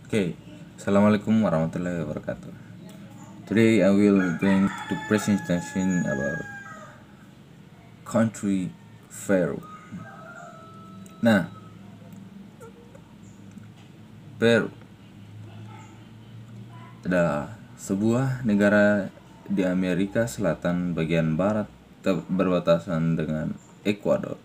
Okay, Assalamualaikum warahmatullahi wabarakatuh. Today I will going to presentation about country Peru. Nah, Peru adalah sebuah negara di Amerika Selatan bagian barat berbatasan dengan Ekuador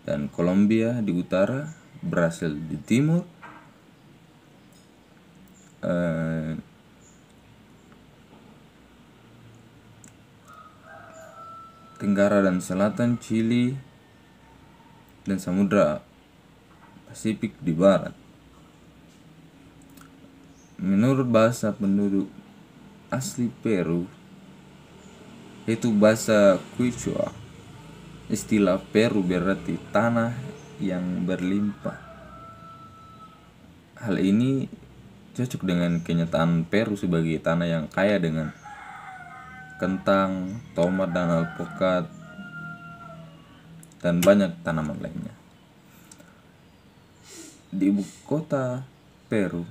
dan Kolombia di utara, Brasil di timur, Tenggara dan Selatan Chili, dan Samudra Pasifik di barat. Menurut bahasa penduduk asli Peru, yaitu bahasa Quechua, istilah Peru berarti tanah yang berlimpah. Hal ini cocok dengan kenyataan Peru sebagai tanah yang kaya dengan kentang, tomat dan alpukat, dan banyak tanaman lainnya. Di ibu kota Peru,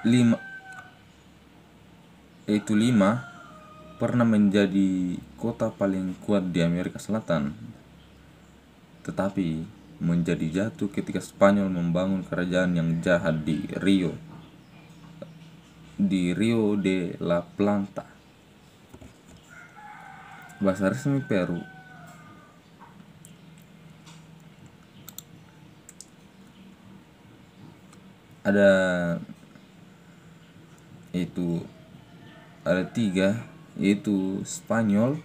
Lima pernah menjadi kota paling kuat di Amerika Selatan, tetapi menjadi jatuh ketika Spanyol membangun kerajaan yang jahat di Rio de la Plata. Bahasa resmi Peru ada tiga, yaitu Spanyol,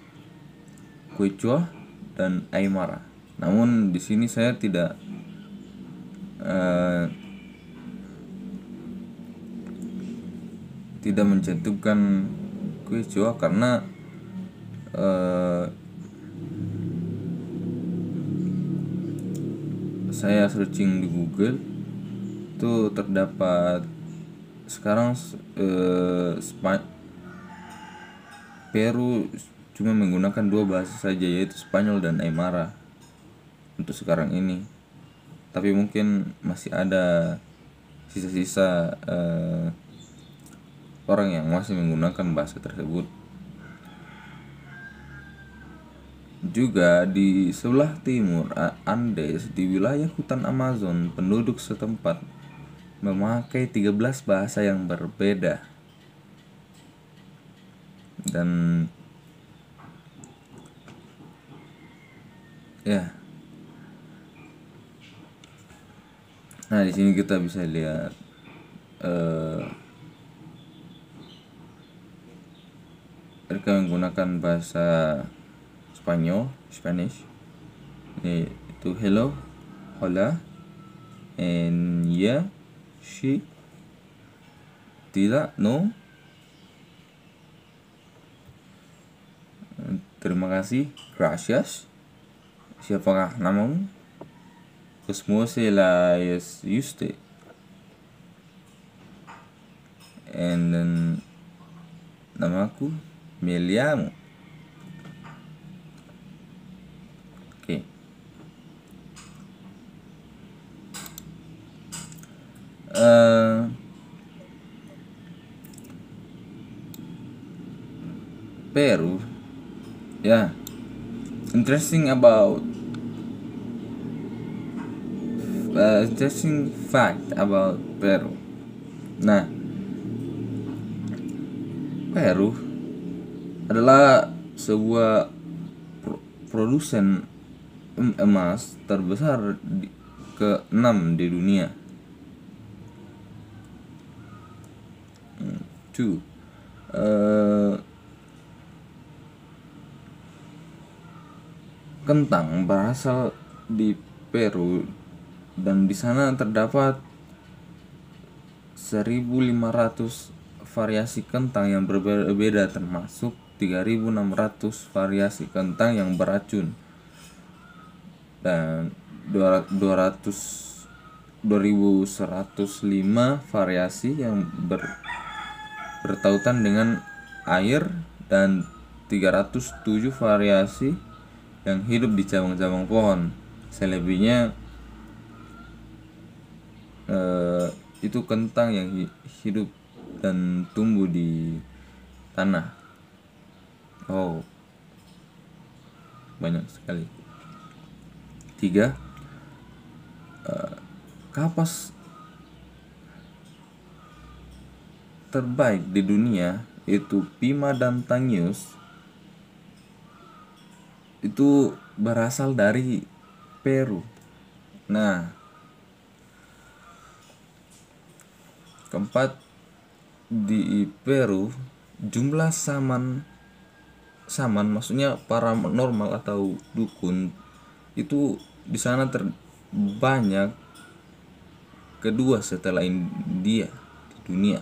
Quechua, dan Aymara. Namun di sini saya tidak mencantumkan Quechua karena saya searching di Google itu terdapat sekarang Peru cuma menggunakan dua bahasa saja, yaitu Spanyol dan Aymara untuk sekarang ini. Tapi mungkin masih ada sisa-sisa orang yang masih menggunakan bahasa tersebut. Juga di sebelah timur Andes, di wilayah hutan Amazon, penduduk setempat memakai 13 bahasa yang berbeda. Dan ya. Nah, di sini kita bisa lihat mereka menggunakan bahasa Spanish. Itu hello, hola, and yeah, she, tidak, no, terima kasih, gracias, siapakah namamu, cómo se la es usted, and then namaku me llamo. Okay. Peru, interesting fact about Peru. Nah, Peru adalah sebuah produsen emas terbesar ke-6 di dunia. Kentang berasal di Peru dan di sana terdapat 1.500 variasi kentang yang berbeda, termasuk 3.600 variasi kentang yang beracun dan 2.105 variasi yang bertautan dengan air dan 307 variasi yang hidup di cabang-cabang pohon. Selebihnya itu kentang yang hidup dan tumbuh di tanah. Oh, banyak sekali. 3. Kapas terbaik di dunia itu Pima dan Tangius itu berasal dari Peru. Nah, keempat, di Peru jumlah saman maksudnya paranormal atau dukun itu di sana terbanyak, kedua setelah India di dunia.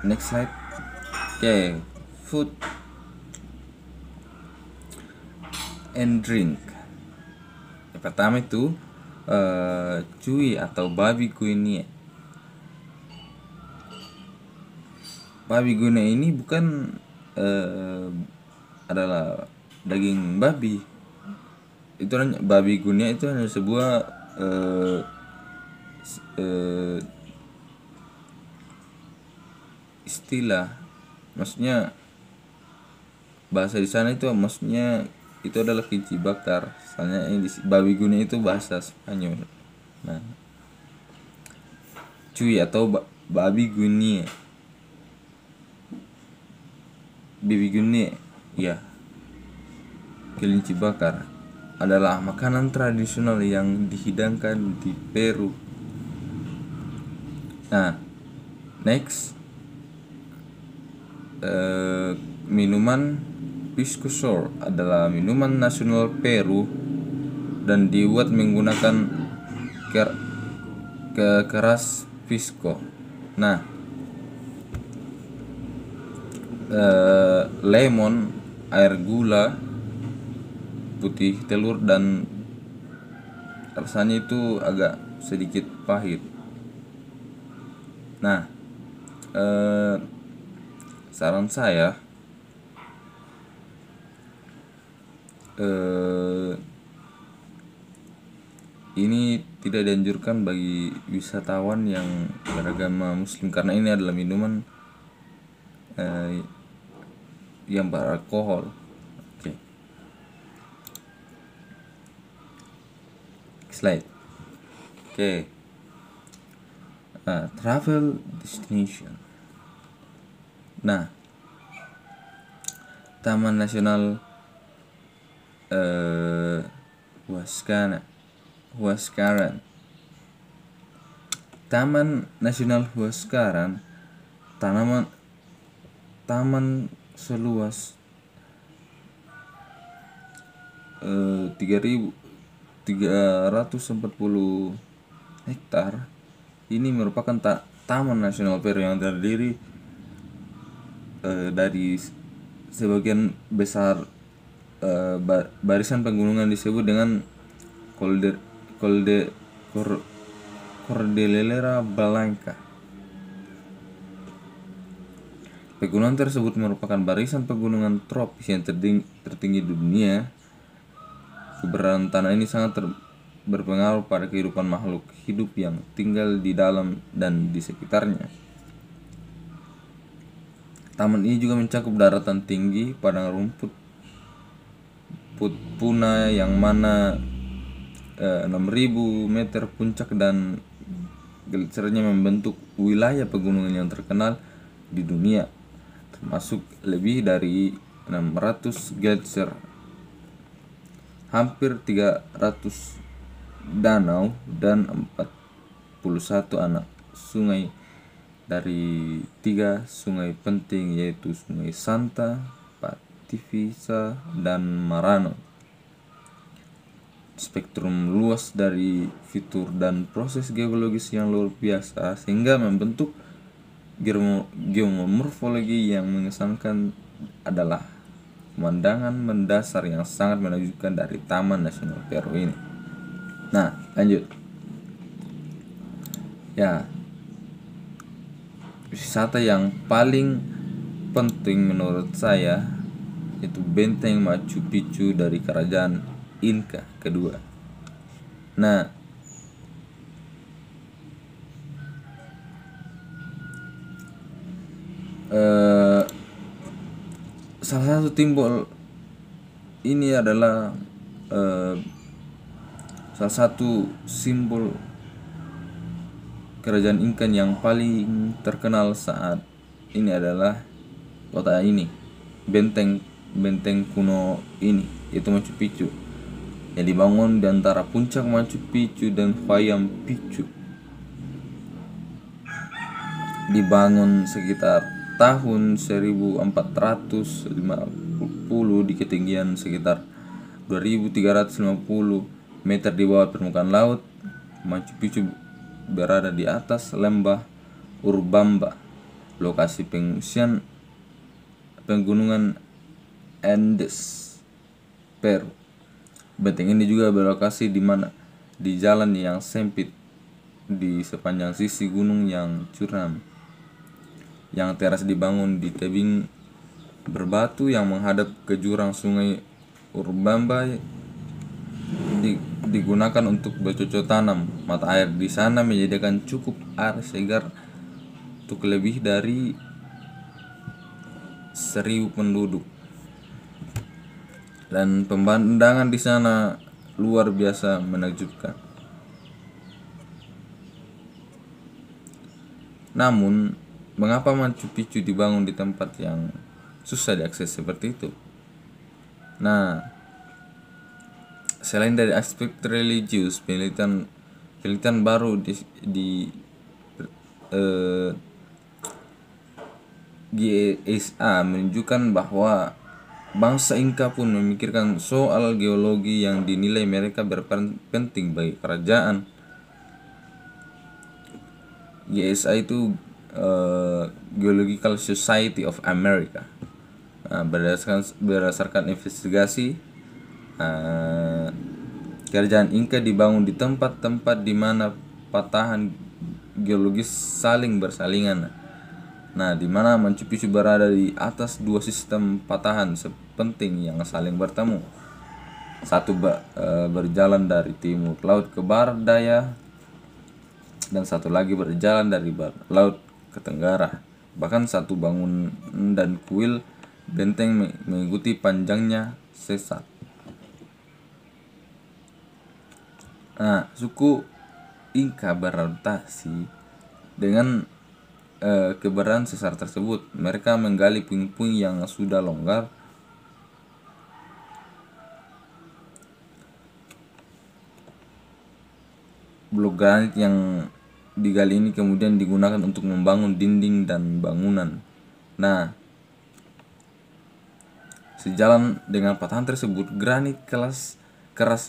Next slide. Oke, food and drink. Yang pertama itu cuy atau babi guinea. Babi guinea ini bukan adalah daging babi. Itu babi guinea itu hanya sebuah istilah, maksudnya bahasa di sana itu maksudnya itu adalah kelinci bakar. Soalnya babi guinea itu bahasa Spanyol. Nah, cuy atau babi guinea, babi guinea, ya, kelinci bakar adalah makanan tradisional yang dihidangkan di Peru. Nah, next, minuman pisco sour adalah minuman nasional Peru dan dibuat menggunakan keras pisco. Nah, lemon, air gula putih, telur, dan rasanya itu agak sedikit pahit. Nah, saran saya ini tidak dianjurkan bagi wisatawan yang beragama Muslim karena ini adalah minuman yang beralkohol. Oke. Slide. Oke. Travel destination. Nah, Taman Nasional Huascaran. Taman Nasional Huascaran, taman seluas 3.340 hektar. Ini merupakan Taman Nasional Peru yang terdiri dari sebagian besar barisan pegunungan disebut dengan Cordillera Blanca. Pegunungan tersebut merupakan barisan pegunungan tropis yang tertinggi di dunia. Keberadaan tanah ini sangat berpengaruh pada kehidupan makhluk hidup yang tinggal di dalam dan di sekitarnya. Taman ini juga mencakup daratan tinggi, padang rumput puna yang mana 6.000 meter puncak dan gletsernya membentuk wilayah pegunungan yang terkenal di dunia, termasuk lebih dari 600 gletser, hampir 300 danau, dan 41 anak sungai dari 3 sungai penting yaitu Sungai Santa, Pativisa, dan Marano. Spektrum luas dari fitur dan proses geologis yang luar biasa sehingga membentuk geomorfologi yang mengesankan adalah pemandangan mendasar yang sangat menakjubkan dari Taman Nasional Peru ini. Nah, lanjut. Ya, wisata yang paling penting menurut saya yaitu benteng Machu Picchu dari kerajaan Inca kedua. Nah, salah satu simbol ini adalah salah satu simbol kerajaan Inca yang paling terkenal saat ini adalah kota ini, benteng kuno ini, yaitu Machu Picchu, yang dibangun di antara puncak Machu Picchu dan Huayna Picchu. Dibangun sekitar tahun 1450 di ketinggian sekitar 2350 meter di bawah permukaan laut. Machu Picchu berada di atas lembah Urubamba, lokasi pengungsian pegunungan Andes, Peru. Benteng ini juga berlokasi di jalan yang sempit di sepanjang sisi gunung yang curam. Yang teras dibangun di tebing berbatu yang menghadap ke jurang sungai Urubamba, digunakan untuk bercocok tanam. Mata air di sana menyediakan cukup air segar untuk lebih dari 1.000 penduduk. Dan pemandangan di sana luar biasa menakjubkan. Namun, mengapa Machu Picchu dibangun di tempat yang susah diakses seperti itu? Nah, selain dari aspek religius, penelitian baru di GSA menunjukkan bahwa bangsa Inca pun memikirkan soal geologi yang dinilai mereka berperan penting bagi kerajaan. GSA itu Geological Society of America. Berdasarkan investigasi, kerajaan Inca dibangun di tempat-tempat di mana patahan geologis saling bersalingan. Nah, di mana Machu Picchu berada di atas dua sistem patahan penting yang saling bertemu. Satu berjalan dari timur laut ke barat daya, dan satu lagi berjalan dari barat laut ke tenggara. Bahkan satu bangunan dan kuil benteng mengikuti panjangnya sesat. Nah, suku Inca beradaptasi dengan keberadaan sesar tersebut. Mereka menggali puing-puing yang sudah longgar blok granit yang digali ini kemudian digunakan untuk membangun dinding dan bangunan. Nah, sejalan dengan patahan tersebut, granit keras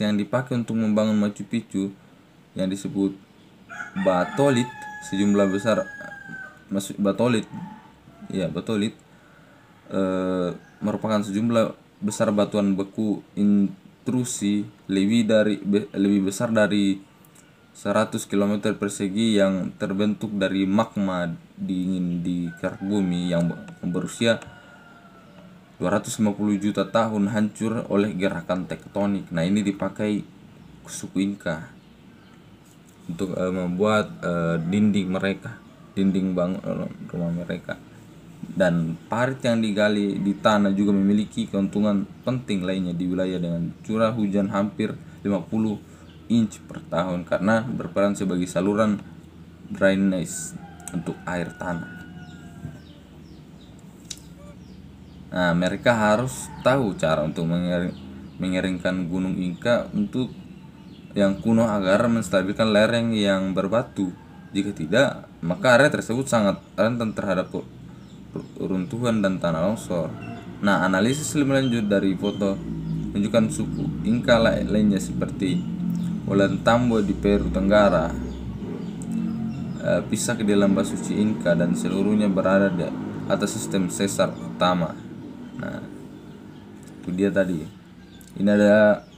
yang dipakai untuk membangun Machu Picchu yang disebut batolit merupakan sejumlah besar batuan beku intrusi lebih besar dari 100 km persegi yang terbentuk dari magma dingin di kerak bumi yang berusia 250 juta tahun hancur oleh gerakan tektonik. Nah, ini dipakai suku Inca untuk membuat dinding rumah mereka. Dan parit yang digali di tanah juga memiliki keuntungan penting lainnya di wilayah dengan curah hujan hampir 50 inch per tahun karena berperan sebagai saluran drainase untuk air tanah. Nah, mereka harus tahu cara untuk mengeringkan gunung Inca untuk yang kuno agar menstabilkan lereng yang berbatu. Jika tidak, maka area tersebut sangat rentan terhadap runtuhan dan tanah longsor. Nah, analisis lebih lanjut dari foto menunjukkan suku Inca lainnya seperti Ollantaytambo di Peru Tenggara, Pisac di Lembah Suci Inca, dan seluruhnya berada di atas sistem sesar utama. Nah, itu dia tadi. Ini ada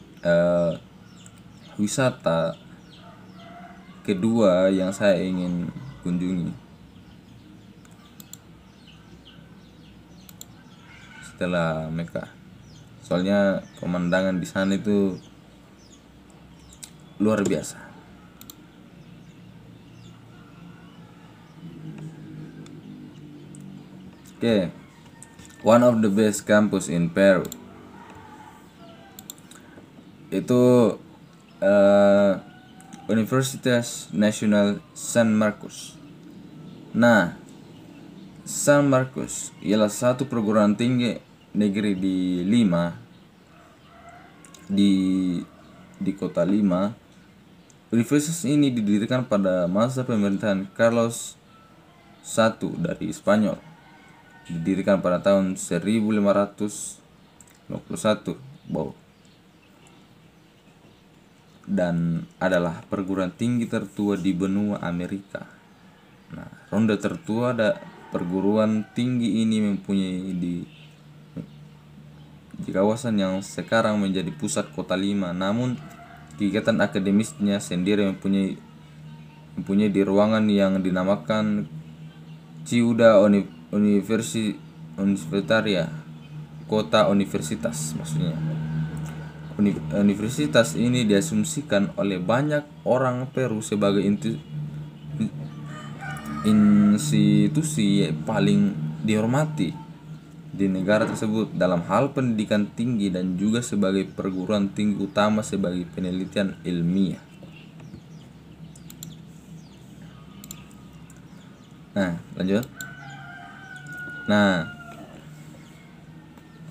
wisata kedua yang saya ingin kunjungi setelah Mekah. soalnya pemandangan di sana itu luar biasa. Oke, one of the best campus in Peru itu Universitas Nacional San Marcos. Nah, San Marcos ialah satu perguruan tinggi negeri di Lima, di kota Lima. Universitas ini didirikan pada masa pemerintahan Carlos I dari Spanyol. Didirikan pada tahun 1551. Wow. Dan adalah perguruan tinggi tertua di benua Amerika. Nah, ronde tertua perguruan tinggi ini mempunyai di kawasan yang sekarang menjadi pusat kota Lima. Namun kegiatan akademisnya sendiri mempunyai di ruangan yang dinamakan Ciudad Universitaria, kota universitas maksudnya. Universitas ini diasumsikan oleh banyak orang Peru sebagai institusi paling dihormati di negara tersebut dalam hal pendidikan tinggi dan juga sebagai perguruan tinggi utama sebagai penelitian ilmiah. Nah, lanjut. Nah,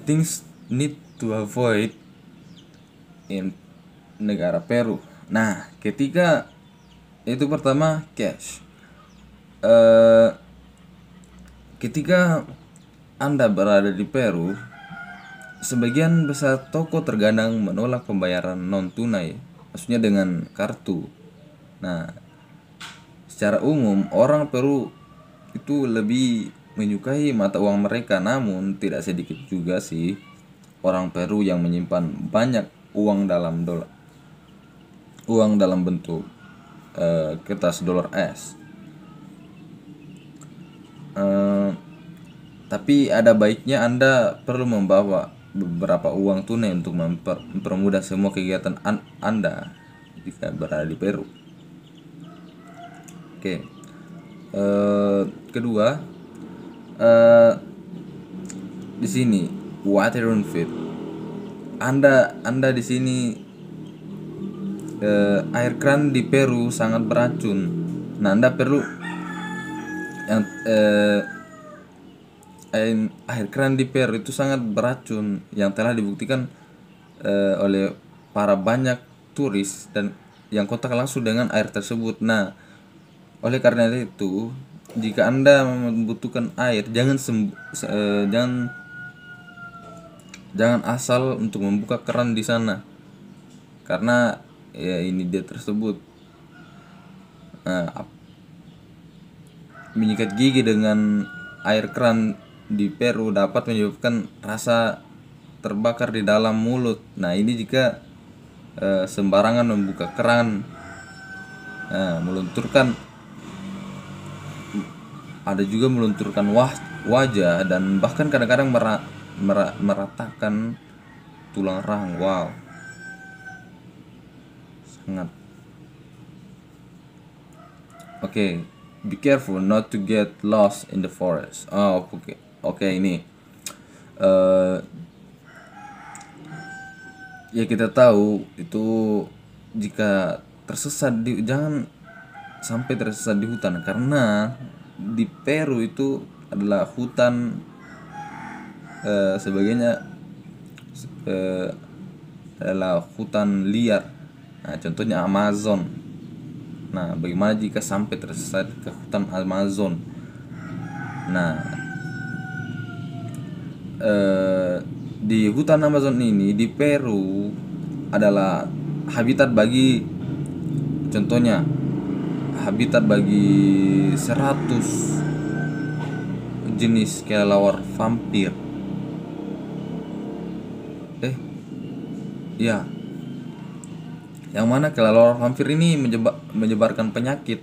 things need to avoid in negara Peru. Nah, ketika itu pertama cash. Ketika Anda berada di Peru, sebagian besar toko terkadang menolak pembayaran non tunai, maksudnya dengan kartu. Nah, secara umum orang Peru itu lebih menyukai mata uang mereka, namun tidak sedikit juga sih orang Peru yang menyimpan banyak uang dalam bentuk kertas dolar es. Tapi ada baiknya Anda perlu membawa beberapa uang tunai untuk mempermudah semua kegiatan Anda jika berada di Peru. Oke. Kedua, di sini water unfit. Anda di sini air keran di Peru sangat beracun. Nah, Anda perlu yang air keran di Peru itu sangat beracun yang telah dibuktikan oleh para banyak turis dan yang kontak langsung dengan air tersebut. Nah, oleh karena itu, jika Anda membutuhkan air, jangan asal untuk membuka keran di sana, karena ya ini dia tersebut. Menyikat gigi dengan air keran di Peru dapat menyebabkan rasa terbakar di dalam mulut. Nah, ini jika sembarangan membuka keran, ada juga melunturkan wajah dan bahkan kadang-kadang meratakan tulang rahang. Wow, sangat. Oke. Be careful not to get lost in the forest. Oke, ini ya kita tahu itu jika jangan sampai tersesat di hutan, karena di Peru itu adalah hutan sebagainya adalah hutan liar. Nah, contohnya Amazon. Nah, bagaimana jika sampai tersesat ke hutan Amazon? Nah, di hutan Amazon ini di Peru adalah habitat bagi 100 jenis kelelawar vampir. Yang mana kelelawar vampir ini menyebarkan penyakit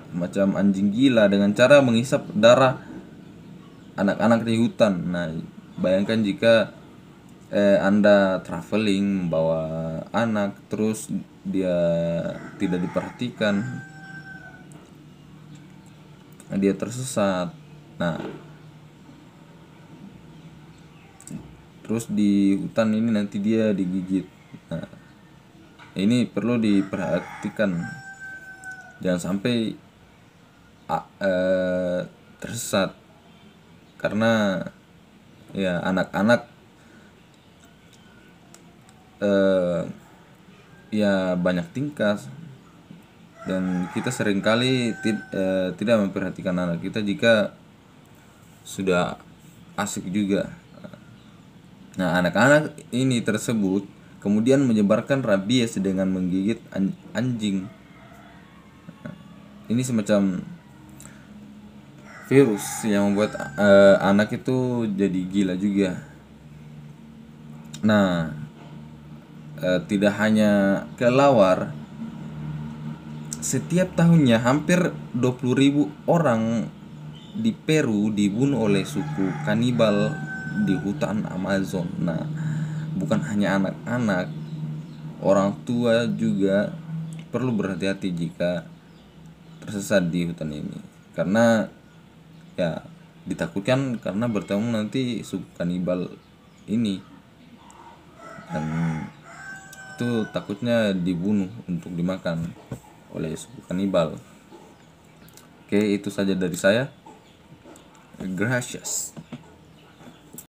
macam anjing gila dengan cara menghisap darah anak-anak di hutan. Nah, bayangkan jika Anda traveling membawa anak terus dia tidak diperhatikan, dia tersesat. Nah, terus di hutan ini nanti dia digigit. Nah, ini perlu diperhatikan, jangan sampai tersesat, karena ya anak-anak ya banyak tingkah, dan kita seringkali tidak memperhatikan anak kita jika sudah asik juga. Nah, anak-anak ini tersebut kemudian menyebarkan rabies dengan menggigit anjing. Ini semacam virus yang membuat anak itu jadi gila juga. Nah, tidak hanya kelelawar, setiap tahunnya hampir 20.000 orang di Peru dibunuh oleh suku kanibal di hutan Amazon. Nah, bukan hanya anak-anak, orang tua juga perlu berhati-hati jika tersesat di hutan ini, karena ya ditakutkan karena bertemu nanti suku kanibal ini, dan itu takutnya dibunuh untuk dimakan oleh suku kanibal. Oke, itu saja dari saya. Gracias.